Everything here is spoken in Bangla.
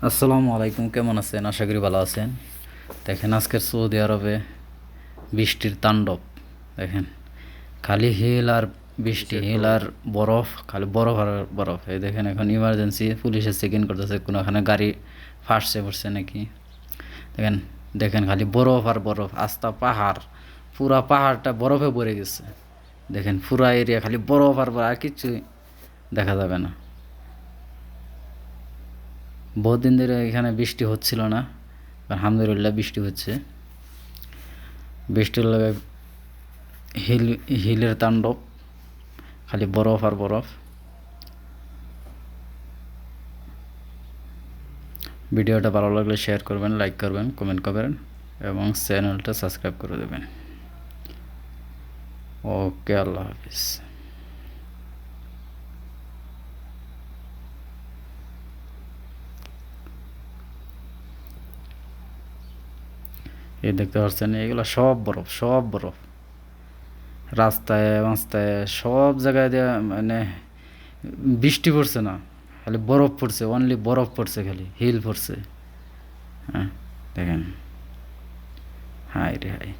আসসালামু আলাইকুম, কেমন আছেন? আশা করি ভালো আছেন। দেখেন আজকের সৌদি আরবে বৃষ্টির তাণ্ডব। দেখেন খালি হিল আর বৃষ্টি, হিল আর বরফ, খালি বরফ আর বরফ। এই দেখেন এখন ইমার্জেন্সি পুলিশে চেক ইন করতেছে, কোনোখানে গাড়ি ফাঁসছে পড়ছে নাকি। দেখেন দেখেন খালি বরফ আর বরফ, আস্তা পাহাড়, পুরা পাহাড়টা বরফে ভরে গেছে। দেখেন পুরা এরিয়া খালি বরফ আর বরফ, আর কিচ্ছু দেখা যাবে না। বহুত দিন ধরে এখানে বৃষ্টি হচ্ছিল না, আলহামদুলিল্লাহ বৃষ্টি হচ্ছে। বৃষ্টির লাগে হিল, হিলের তাণ্ডব, খালি বরফ আর বরফ। ভিডিওটা ভালো লাগলে শেয়ার করবেন, লাইক করবেন, কমেন্ট করবেন এবং চ্যানেলটা সাবস্ক্রাইব করে দেবেন। ওকে, আল্লাহ হাফিজ। এই দেখতে পাচ্ছেন, এগুলো সব বরফ, সব বরফ, রাস্তায় রাস্তায় সব জায়গায় দিয়ে, মানে বৃষ্টি পড়ছে না, খালি বরফ পড়ছে, অনলি বরফ পড়ছে, খালি হিল পড়ছে। হ্যাঁ দেখেন, হাই রে হাই।